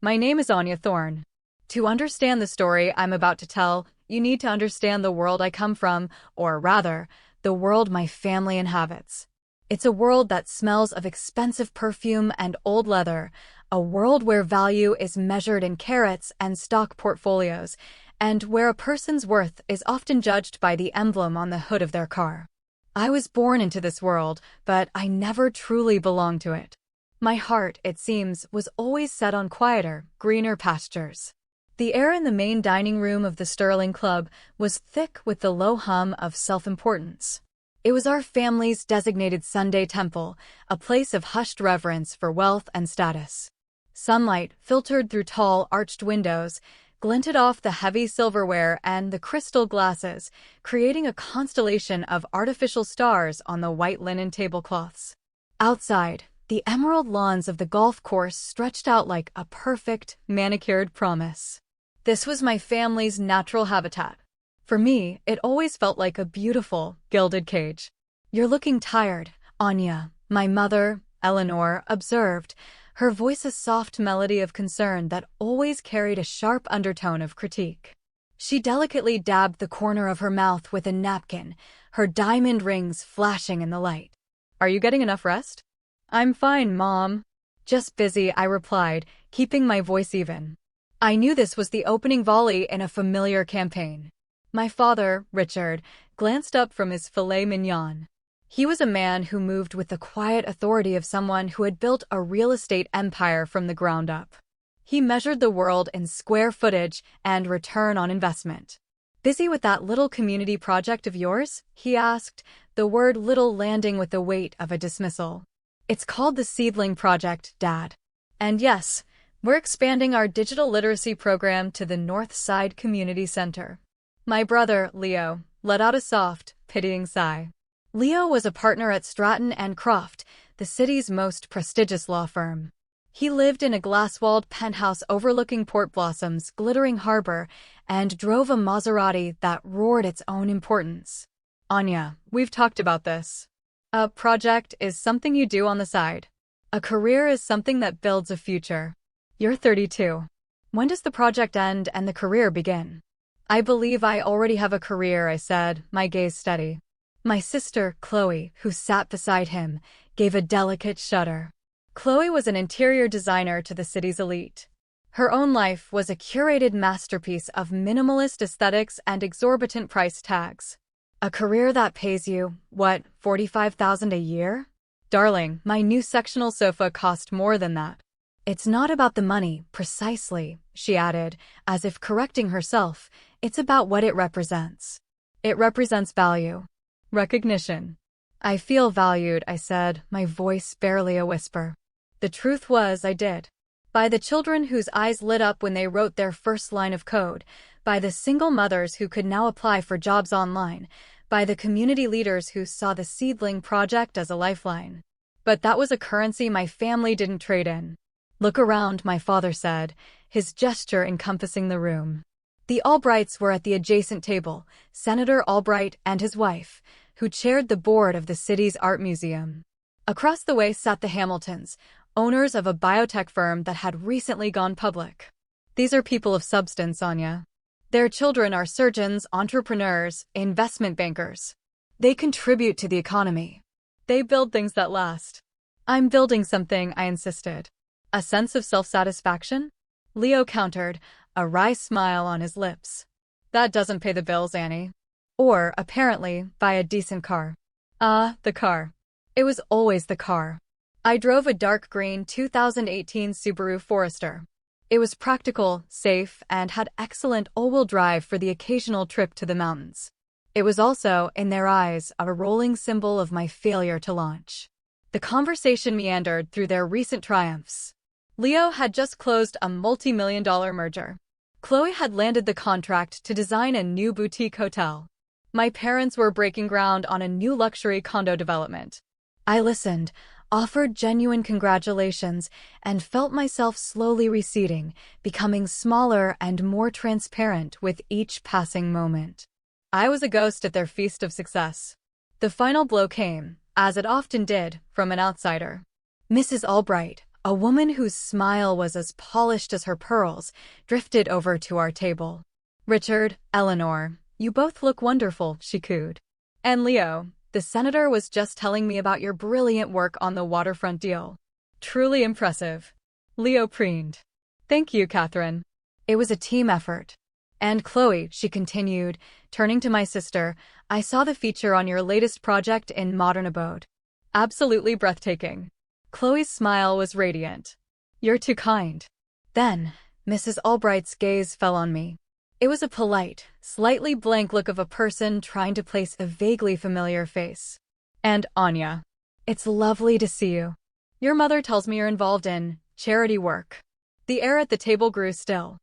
My name is Anya Thorne. To understand the story I'm about to tell, you need to understand the world I come from, or rather, the world my family inhabits. It's a world that smells of expensive perfume and old leather, a world where value is measured in carats and stock portfolios, and where a person's worth is often judged by the emblem on the hood of their car. I was born into this world, but I never truly belonged to it. My heart, it seems, was always set on quieter, greener pastures. The air in the main dining room of the Sterling Club was thick with the low hum of self-importance. It was our family's designated Sunday temple, a place of hushed reverence for wealth and status. Sunlight, filtered through tall, arched windows, glinted off the heavy silverware and the crystal glasses, creating a constellation of artificial stars on the white linen tablecloths. Outside, the emerald lawns of the golf course stretched out like a perfect, manicured promise. This was my family's natural habitat. For me, it always felt like a beautiful, gilded cage. "You're looking tired, Anya," my mother, Eleanor, observed, her voice a soft melody of concern that always carried a sharp undertone of critique. She delicately dabbed the corner of her mouth with a napkin, her diamond rings flashing in the light. "Are you getting enough rest?" "I'm fine, Mom." "Just busy," I replied, keeping my voice even. I knew this was the opening volley in a familiar campaign. My father, Richard, glanced up from his filet mignon. He was a man who moved with the quiet authority of someone who had built a real estate empire from the ground up. He measured the world in square footage and return on investment. "Busy with that little community project of yours?" he asked, the word little landing with the weight of a dismissal. "It's called the Seedling Project, Dad. And yes, we're expanding our digital literacy program to the North Side Community Center." My brother, Leo, let out a soft, pitying sigh. Leo was a partner at Stratton and Croft, the city's most prestigious law firm. He lived in a glass-walled penthouse overlooking Port Blossom's glittering harbor and drove a Maserati that roared its own importance. "Anya, we've talked about this. A project is something you do on the side. A career is something that builds a future. You're 32. When does the project end and the career begin?" "I believe I already have a career," I said, my gaze steady. My sister, Chloe, who sat beside him, gave a delicate shudder. Chloe was an interior designer to the city's elite. Her own life was a curated masterpiece of minimalist aesthetics and exorbitant price tags. "A career that pays you, what, $45,000 a year?" "Darling, my new sectional sofa cost more than that." "It's not about the money, precisely," she added, as if correcting herself. "It's about what it represents." "It represents value. Recognition." "I feel valued," I said, my voice barely a whisper. The truth was, I did. By the children whose eyes lit up when they wrote their first line of code, by the single mothers who could now apply for jobs online, by the community leaders who saw the Seedling Project as a lifeline. But that was a currency my family didn't trade in. "Look around," my father said, his gesture encompassing the room. The Albrights were at the adjacent table, Senator Albright and his wife, who chaired the board of the city's art museum. Across the way sat the Hamiltons, owners of a biotech firm that had recently gone public. These are people of substance, Anya. Their children are surgeons, entrepreneurs, investment bankers. They contribute to the economy. They build things that last. "I'm building something," I insisted. "A sense of self-satisfaction?" Leo countered, a wry smile on his lips. "That doesn't pay the bills, Annie. Or, apparently, buy a decent car." Ah, the car. It was always the car. I drove a dark green 2018 Subaru Forester. It was practical, safe, and had excellent all-wheel drive for the occasional trip to the mountains. It was also, in their eyes, a rolling symbol of my failure to launch. The conversation meandered through their recent triumphs. Leo had just closed a multi-million-dollar merger. Chloe had landed the contract to design a new boutique hotel. My parents were breaking ground on a new luxury condo development. I listened, offered genuine congratulations, and felt myself slowly receding, becoming smaller and more transparent with each passing moment. I was a ghost at their feast of success. The final blow came, as it often did, from an outsider. "Mrs. Albright," A woman whose smile was as polished as her pearls drifted over to our table. "Richard, Eleanor, you both look wonderful," she cooed. "And Leo, the senator was just telling me about your brilliant work on the waterfront deal. Truly impressive." Leo preened. "Thank you, Catherine. It was a team effort. And Chloe," she continued, turning to my sister, "I saw the feature on your latest project in Modern Abode. Absolutely breathtaking." Chloe's smile was radiant. "You're too kind." Then, Mrs. Albright's gaze fell on me. It was a polite, slightly blank look of a person trying to place a vaguely familiar face. "And Anya, it's lovely to see you. Your mother tells me you're involved in charity work." The air at the table grew still.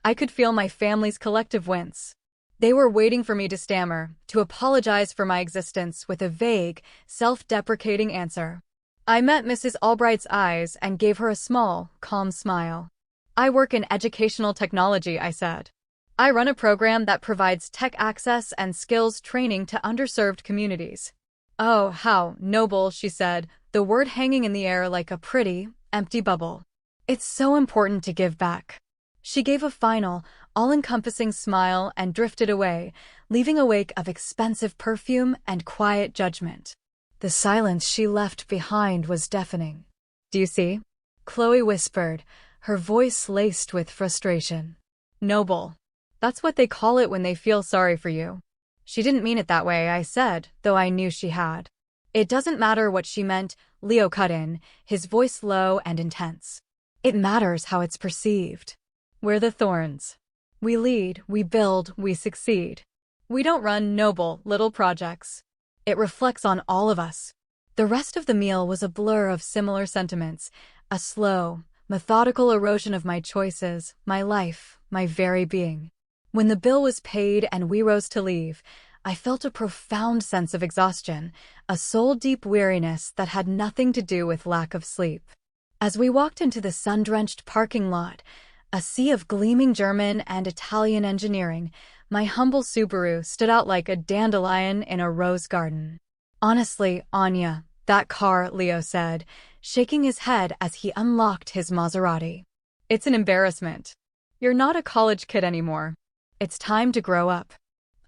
I could feel my family's collective wince. They were waiting for me to stammer, to apologize for my existence with a vague, self-deprecating answer. I met Mrs. Albright's eyes and gave her a small, calm smile. "I work in educational technology," I said. "I run a program that provides tech access and skills training to underserved communities." "Oh, how noble," she said, the word hanging in the air like a pretty, empty bubble. "It's so important to give back." She gave a final, all-encompassing smile and drifted away, leaving a wake of expensive perfume and quiet judgment. The silence she left behind was deafening. "Do you see?" Chloe whispered, her voice laced with frustration. "Noble. That's what they call it when they feel sorry for you." "She didn't mean it that way," I said, though I knew she had. "It doesn't matter what she meant," Leo cut in, his voice low and intense. "It matters how it's perceived. We're the thorns. We lead, we build, we succeed. We don't run noble, little projects. It reflects on all of us." The rest of the meal was a blur of similar sentiments, a slow, methodical erosion of my choices, my life, my very being. When the bill was paid and we rose to leave, I felt a profound sense of exhaustion, a soul-deep weariness that had nothing to do with lack of sleep. As we walked into the sun-drenched parking lot, a sea of gleaming German and Italian engineering, my humble Subaru stood out like a dandelion in a rose garden. "Honestly, Anya, that car," Leo said, shaking his head as he unlocked his Maserati. "It's an embarrassment. You're not a college kid anymore. It's time to grow up."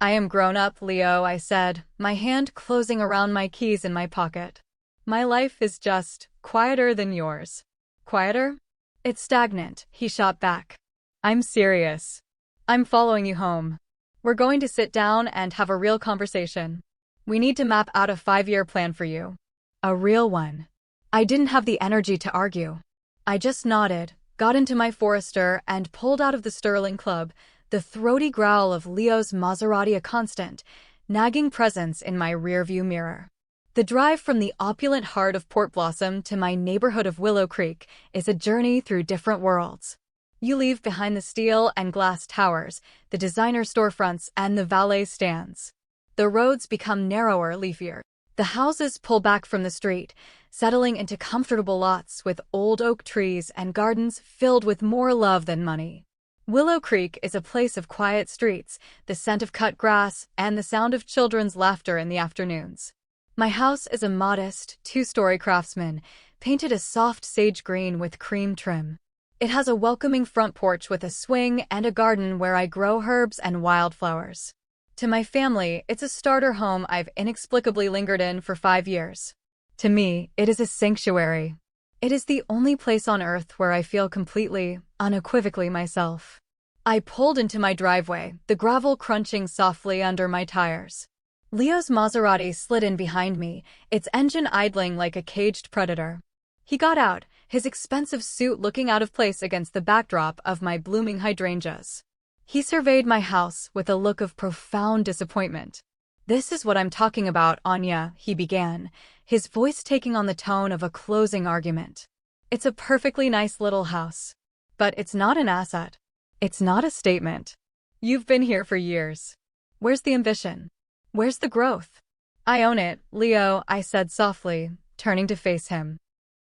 "I am grown up, Leo," I said, my hand closing around my keys in my pocket. "My life is just quieter than yours." "Quieter?" "It's stagnant," he shot back. "I'm serious. I'm following you home. We're going to sit down and have a real conversation. We need to map out a 5-year plan for you." A real one. I didn't have the energy to argue. I just nodded, got into my Forester, and pulled out of the Sterling Club, the throaty growl of Leo's Maserati a constant, nagging presence in my rearview mirror. The drive from the opulent heart of Port Blossom to my neighborhood of Willow Creek is a journey through different worlds. You leave behind the steel and glass towers, the designer storefronts, and the valet stands. The roads become narrower, leafier. The houses pull back from the street, settling into comfortable lots with old oak trees and gardens filled with more love than money. Willow Creek is a place of quiet streets, the scent of cut grass, and the sound of children's laughter in the afternoons. My house is a modest, 2-story craftsman, painted a soft sage green with cream trim. It has a welcoming front porch with a swing and a garden where I grow herbs and wildflowers. To my family, it's a starter home I've inexplicably lingered in for 5 years. To me, it is a sanctuary. It is the only place on earth where I feel completely, unequivocally myself. I pulled into my driveway, the gravel crunching softly under my tires. Leo's Maserati slid in behind me, its engine idling like a caged predator. He got out, his expensive suit looking out of place against the backdrop of my blooming hydrangeas. He surveyed my house with a look of profound disappointment. "This is what I'm talking about, Anya," he began, his voice taking on the tone of a closing argument. "It's a perfectly nice little house. But it's not an asset. It's not a statement. You've been here for years. Where's the ambition? Where's the growth?" "I own it, Leo," I said softly, turning to face him.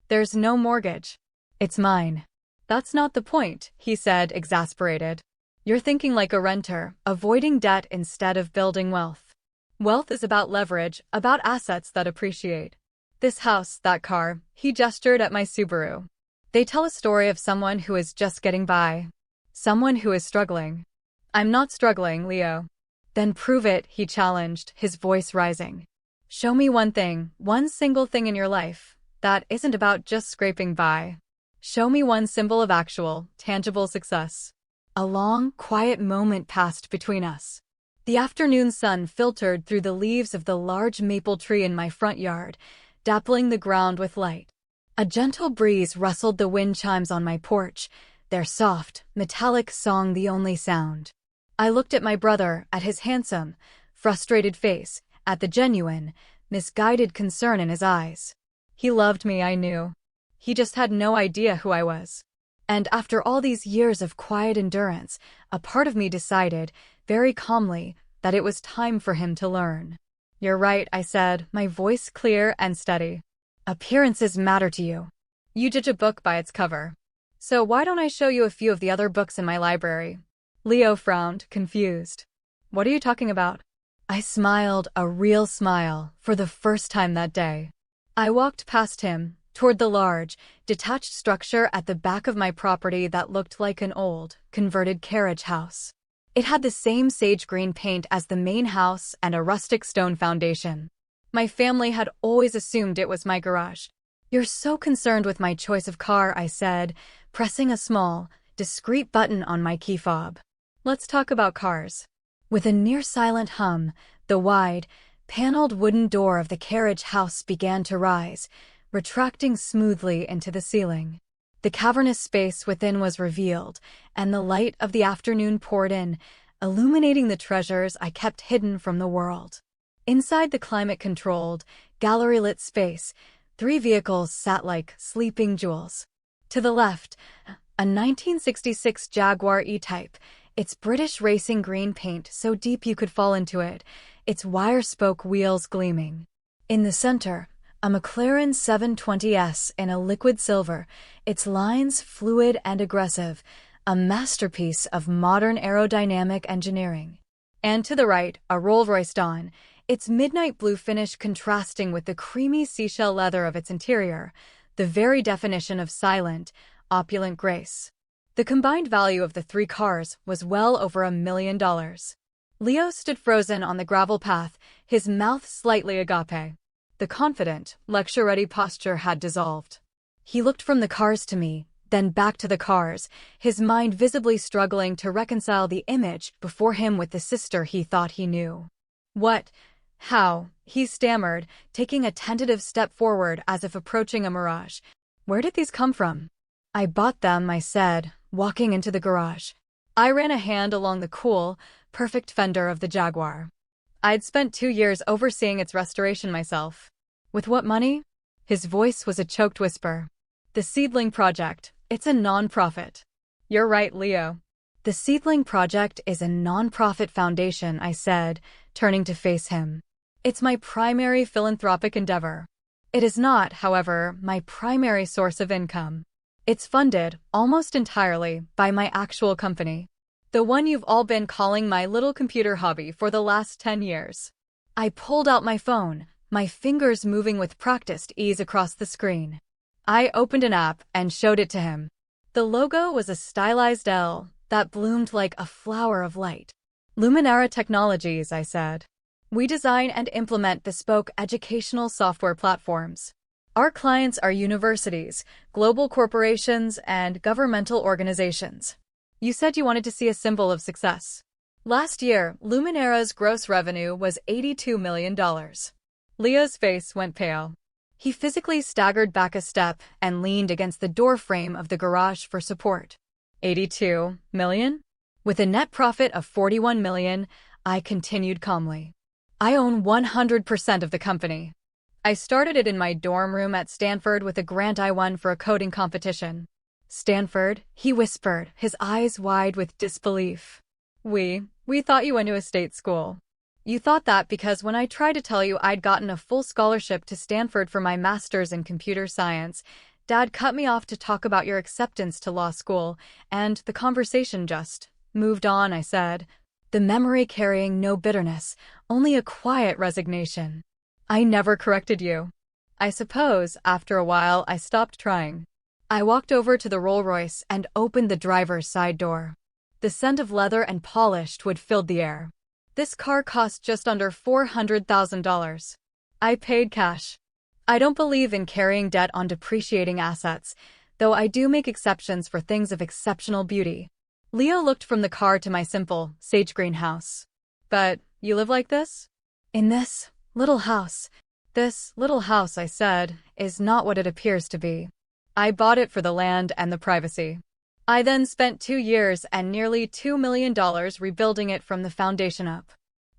"There's no mortgage. It's mine." "That's not the point," he said, exasperated. "You're thinking like a renter, avoiding debt instead of building wealth. Wealth is about leverage, about assets that appreciate. This house, that car," he gestured at my Subaru. They tell a story of someone who is just getting by. Someone who is struggling. I'm not struggling, Leo. Then prove it, he challenged, his voice rising. Show me one thing, one single thing in your life, that isn't about just scraping by. Show me one symbol of actual, tangible success. A long, quiet moment passed between us. The afternoon sun filtered through the leaves of the large maple tree in my front yard, dappling the ground with light. A gentle breeze rustled the wind chimes on my porch, their soft, metallic song the only sound. I looked at my brother, at his handsome, frustrated face, at the genuine, misguided concern in his eyes. He loved me, I knew. He just had no idea who I was. And after all these years of quiet endurance, a part of me decided, very calmly, that it was time for him to learn. You're right, I said, my voice clear and steady. Appearances matter to you. You judge a book by its cover. So why don't I show you a few of the other books in my library? Leo frowned, confused. What are you talking about? I smiled, a real smile, for the first time that day. I walked past him, toward the large, detached structure at the back of my property that looked like an old, converted carriage house. It had the same sage green paint as the main house and a rustic stone foundation. My family had always assumed it was my garage. You're so concerned with my choice of car, I said, pressing a small, discreet button on my key fob. Let's talk about cars. With a near-silent hum, the wide, paneled wooden door of the carriage house began to rise, retracting smoothly into the ceiling. The cavernous space within was revealed, and the light of the afternoon poured in, illuminating the treasures I kept hidden from the world. Inside the climate-controlled, gallery-lit space, 3 vehicles sat like sleeping jewels. To the left, a 1966 Jaguar E-Type, its British racing green paint so deep you could fall into it, its wire-spoke wheels gleaming. In the center, a McLaren 720S in a liquid silver, its lines fluid and aggressive, a masterpiece of modern aerodynamic engineering. And to the right, a Rolls-Royce Dawn, its midnight blue finish contrasting with the creamy seashell leather of its interior, the very definition of silent, opulent grace. The combined value of the 3 cars was well over $1 million. Leo stood frozen on the gravel path, his mouth slightly agape. The confident, lecture-ready posture had dissolved. He looked from the cars to me, then back to the cars, his mind visibly struggling to reconcile the image before him with the sister he thought he knew. What? How? He stammered, taking a tentative step forward as if approaching a mirage. Where did these come from? I bought them, I said, walking into the garage. I ran a hand along the cool, perfect fender of the Jaguar. I'd spent 2 years overseeing its restoration myself. With what money? His voice was a choked whisper. The Seedling Project. It's a non-profit. You're right, Leo. The Seedling Project is a non-profit foundation, I said, turning to face him. It's my primary philanthropic endeavor. It is not, however, my primary source of income. It's funded, almost entirely, by my actual company. The one you've all been calling my little computer hobby for the last 10 years. I pulled out my phone, my fingers moving with practiced ease across the screen. I opened an app and showed it to him. The logo was a stylized L that bloomed like a flower of light. Luminara Technologies, I said. We design and implement bespoke educational software platforms. Our clients are universities, global corporations, and governmental organizations. You said you wanted to see a symbol of success. Last year, Luminara's gross revenue was $82 million. Leo's face went pale. He physically staggered back a step and leaned against the doorframe of the garage for support. 82 million? With a net profit of 41 million, I continued calmly. I own 100% of the company. I started it in my dorm room at Stanford with a grant I won for a coding competition. Stanford, he whispered, his eyes wide with disbelief. We thought you went to a state school. You thought that because when I tried to tell you I'd gotten a full scholarship to Stanford for my master's in computer science, Dad cut me off to talk about your acceptance to law school, and the conversation just moved on, I said, the memory carrying no bitterness, only a quiet resignation. I never corrected you. I suppose, after a while, I stopped trying. I walked over to the Rolls-Royce and opened the driver's side door. The scent of leather and polished wood filled the air. This car cost just under $400,000. I paid cash. I don't believe in carrying debt on depreciating assets, though I do make exceptions for things of exceptional beauty. Leo looked from the car to my simple, sage green house. But you live like this? In this little house. This little house, I said, is not what it appears to be. I bought it for the land and the privacy. I then spent 2 years and nearly $2 million rebuilding it from the foundation up.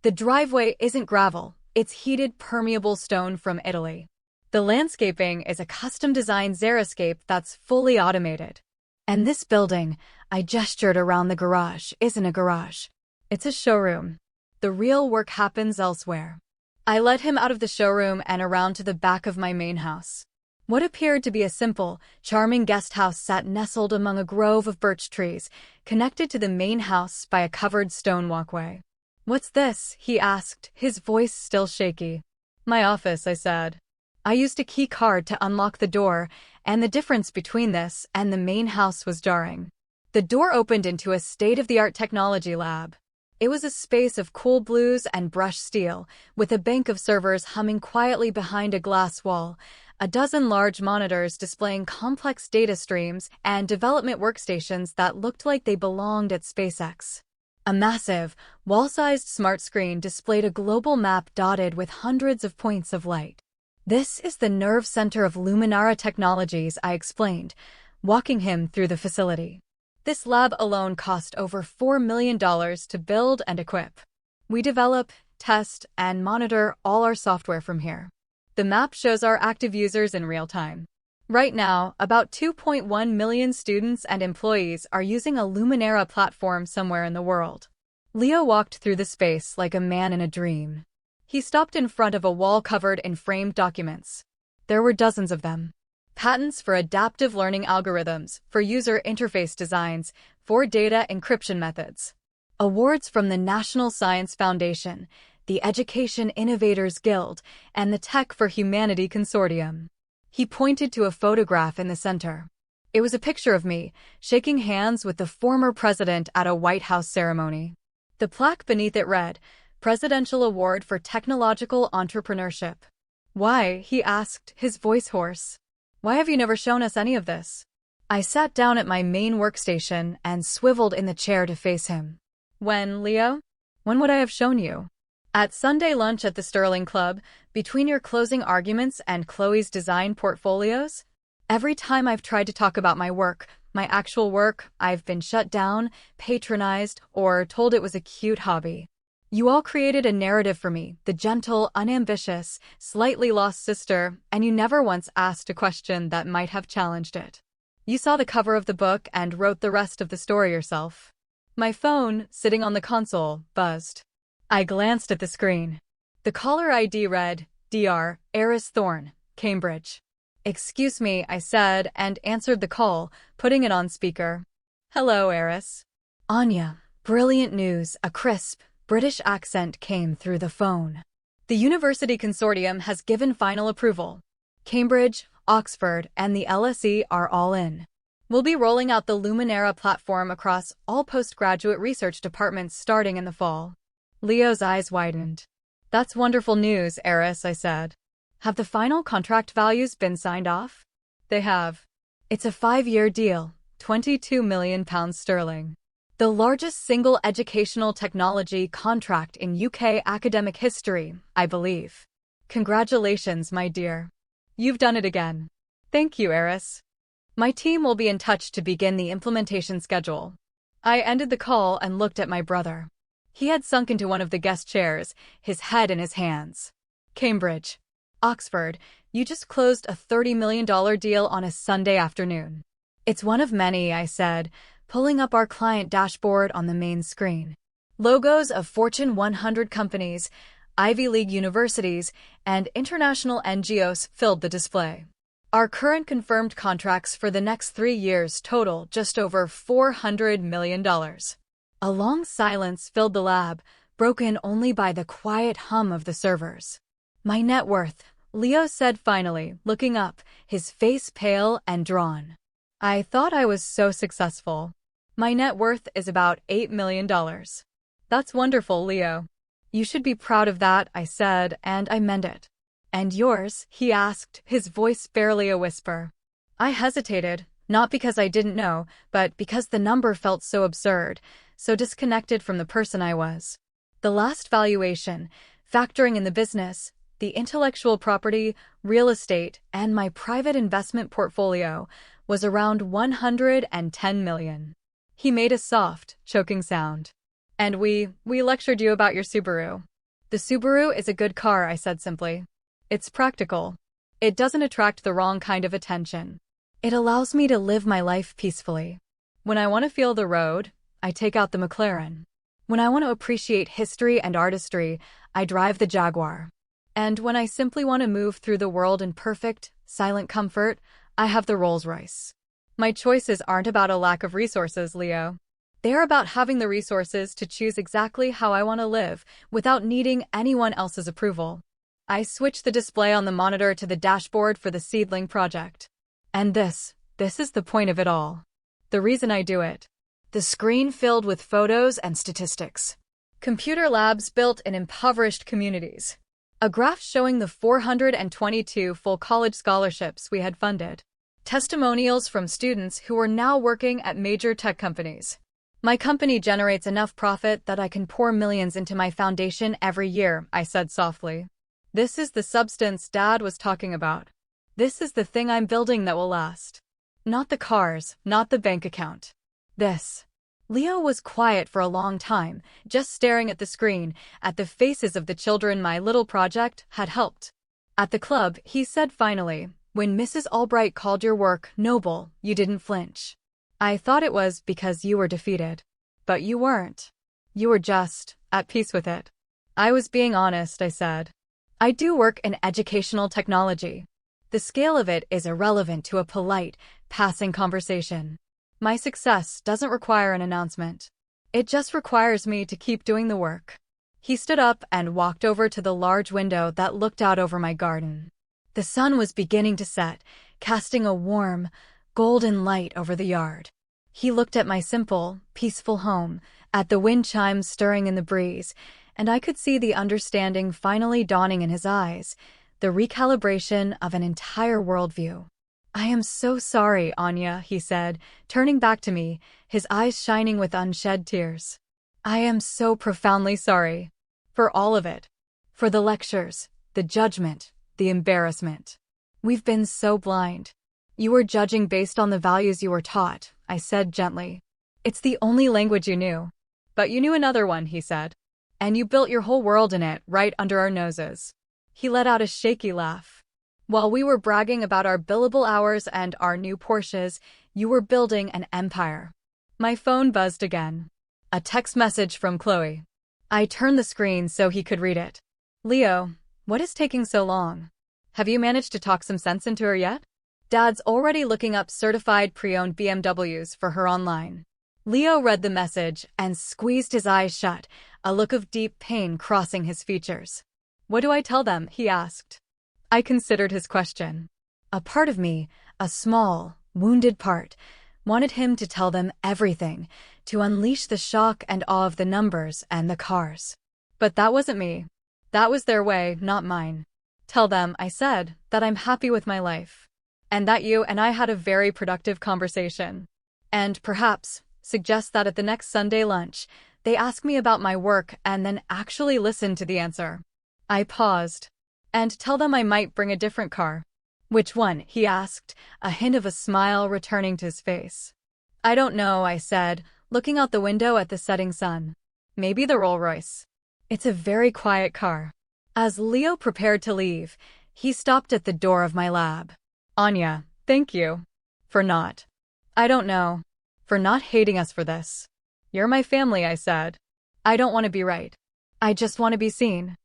The driveway isn't gravel, it's heated, permeable stone from Italy. The landscaping is a custom-designed xeriscape that's fully automated. And this building, I gestured around the garage, isn't a garage. It's a showroom. The real work happens elsewhere. I led him out of the showroom and around to the back of my main house. What appeared to be a simple, charming guest house sat nestled among a grove of birch trees, connected to the main house by a covered stone walkway. "What's this?" he asked, his voice still shaky. "My office," I said. I used a key card to unlock the door, and the difference between this and the main house was jarring. The door opened into a state-of-the-art technology lab. It was a space of cool blues and brushed steel, with a bank of servers humming quietly behind a glass wall, a dozen large monitors displaying complex data streams, and development workstations that looked like they belonged at SpaceX. A massive, wall-sized smart screen displayed a global map dotted with hundreds of points of light. "This is the nerve center of Luminara Technologies," I explained, walking him through the facility. "This lab alone cost over $4 million to build and equip. We develop, test, and monitor all our software from here. The map shows our active users in real time. Right now, about 2.1 million students and employees are using a Luminara platform somewhere in the world." Leo walked through the space like a man in a dream. He stopped in front of a wall covered in framed documents. There were dozens of them. Patents for adaptive learning algorithms, for user interface designs, for data encryption methods. Awards from the National Science Foundation, the Education Innovators Guild, and the Tech for Humanity Consortium. He pointed to a photograph in the center. It was a picture of me, shaking hands with the former president at a White House ceremony. The plaque beneath it read, "Presidential Award for Technological Entrepreneurship." "Why?" he asked, his voice hoarse. "Why have you never shown us any of this?" I sat down at my main workstation and swiveled in the chair to face him. "When, Leo? When would I have shown you?" "At Sunday lunch at the Sterling Club, between your closing arguments and Chloe's design portfolios? Every time I've tried to talk about my work, my actual work, I've been shut down, patronized, or told it was a cute hobby. You all created a narrative for me, the gentle, unambitious, slightly lost sister, and you never once asked a question that might have challenged it. You saw the cover of the book and wrote the rest of the story yourself." My phone, sitting on the console, buzzed. I glanced at the screen. The caller ID read, "Dr. Eris Thorne, Cambridge." "Excuse me," I said, and answered the call, putting it on speaker. "Hello, Eris." "Anya, brilliant news," a crisp, British accent came through the phone. "The University Consortium has given final approval. Cambridge, Oxford, and the LSE are all in. We'll be rolling out the Luminara platform across all postgraduate research departments starting in the fall." Leo's eyes widened. "That's wonderful news, Eris," I said. "Have the final contract values been signed off?" "They have. It's a 5-year deal, £22 million. The largest single educational technology contract in UK academic history, I believe. Congratulations, my dear. You've done it again." "Thank you, Eris. My team will be in touch to begin the implementation schedule." I ended the call and looked at my brother. He had sunk into one of the guest chairs, his head in his hands. "Cambridge. Oxford, you just closed a $30 million deal on a Sunday afternoon." "It's one of many," I said, pulling up our client dashboard on the main screen. Logos of Fortune 100 companies, Ivy League universities, and international NGOs filled the display. Our current confirmed contracts for the next 3 years total just over $400 million. A long silence filled the lab, broken only by the quiet hum of the servers. "My net worth," Leo said finally, looking up, his face pale and drawn. I thought I was so successful. My net worth is about $8 million. That's wonderful, Leo. You should be proud of that, I said, and I meant it. And yours? He asked, his voice barely a whisper. I hesitated, not because I didn't know, but because the number felt so absurd, so disconnected from the person I was. The last valuation, factoring in the business, the intellectual property, real estate, and my private investment portfolio, was around $110 million. He made a soft, choking sound. And we lectured you about your Subaru. The Subaru is a good car, I said simply. It's practical. It doesn't attract the wrong kind of attention. It allows me to live my life peacefully. When I want to feel the road, I take out the McLaren. When I want to appreciate history and artistry, I drive the Jaguar. And when I simply want to move through the world in perfect, silent comfort, I have the Rolls-Royce. My choices aren't about a lack of resources, Leo. They're about having the resources to choose exactly how I want to live without needing anyone else's approval. I switched the display on the monitor to the dashboard for the Seedling project. And this is the point of it all. The reason I do it. The screen filled with photos and statistics. Computer labs built in impoverished communities. A graph showing the 422 full college scholarships we had funded. Testimonials from students who are now working at major tech companies. My company generates enough profit that I can pour millions into my foundation every year, I said softly. This is the substance Dad was talking about. This is the thing I'm building that will last. Not the cars, not the bank account. This. Leo was quiet for a long time, just staring at the screen, at the faces of the children my little project had helped. At the club, he said finally, when Mrs. Albright called your work noble, you didn't flinch. I thought it was because you were defeated. But you weren't. You were just at peace with it. I was being honest, I said. I do work in educational technology. The scale of it is irrelevant to a polite, passing conversation. My success doesn't require an announcement. It just requires me to keep doing the work. He stood up and walked over to the large window that looked out over my garden. The sun was beginning to set, casting a warm, golden light over the yard. He looked at my simple, peaceful home, at the wind chimes stirring in the breeze, and I could see the understanding finally dawning in his eyes, the recalibration of an entire worldview. I am so sorry, Anya, he said, turning back to me, his eyes shining with unshed tears. I am so profoundly sorry. For all of it. For the lectures, the judgment, the embarrassment. We've been so blind. You were judging based on the values you were taught, I said gently. It's the only language you knew. But you knew another one, he said. And you built your whole world in it, right under our noses. He let out a shaky laugh. While we were bragging about our billable hours and our new Porsches, you were building an empire. My phone buzzed again. A text message from Chloe. I turned the screen so he could read it. Leo, what is taking so long? Have you managed to talk some sense into her yet? Dad's already looking up certified pre-owned BMWs for her online. Leo read the message and squeezed his eyes shut, a look of deep pain crossing his features. What do I tell them? He asked. I considered his question. A part of me, a small, wounded part, wanted him to tell them everything, to unleash the shock and awe of the numbers and the cars. But that wasn't me. That was their way, not mine. Tell them, I said, that I'm happy with my life. And that you and I had a very productive conversation. And perhaps, suggest that at the next Sunday lunch, they ask me about my work and then actually listen to the answer. I paused. And tell them I might bring a different car. Which one? He asked, a hint of a smile returning to his face. I don't know, I said, looking out the window at the setting sun. Maybe the Rolls-Royce. It's a very quiet car. As Leo prepared to leave, he stopped at the door of my lab. Anya, thank you. For not. I don't know. For not hating us for this. You're my family, I said. I don't want to be right. I just want to be seen.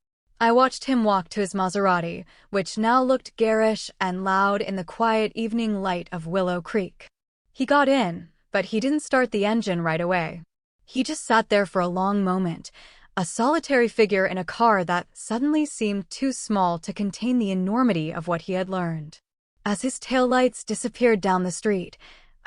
I watched him walk to his Maserati, which now looked garish and loud in the quiet evening light of Willow Creek. He got in, but he didn't start the engine right away. He just sat there for a long moment, a solitary figure in a car that suddenly seemed too small to contain the enormity of what he had learned. As his taillights disappeared down the street,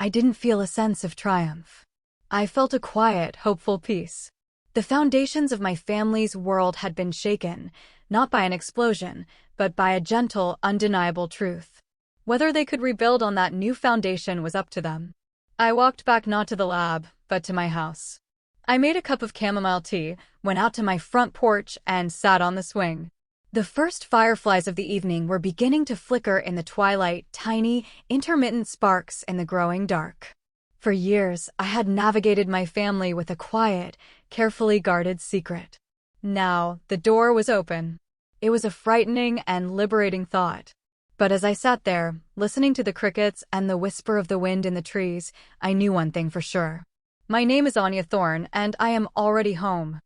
I didn't feel a sense of triumph. I felt a quiet, hopeful peace. The foundations of my family's world had been shaken, not by an explosion, but by a gentle, undeniable truth. Whether they could rebuild on that new foundation was up to them. I walked back not to the lab, but to my house. I made a cup of chamomile tea, went out to my front porch, and sat on the swing. The first fireflies of the evening were beginning to flicker in the twilight, tiny, intermittent sparks in the growing dark. For years, I had navigated my family with a quiet, carefully guarded secret. Now, the door was open. It was a frightening and liberating thought. But as I sat there, listening to the crickets and the whisper of the wind in the trees, I knew one thing for sure. My name is Anya Thorne, and I am already home.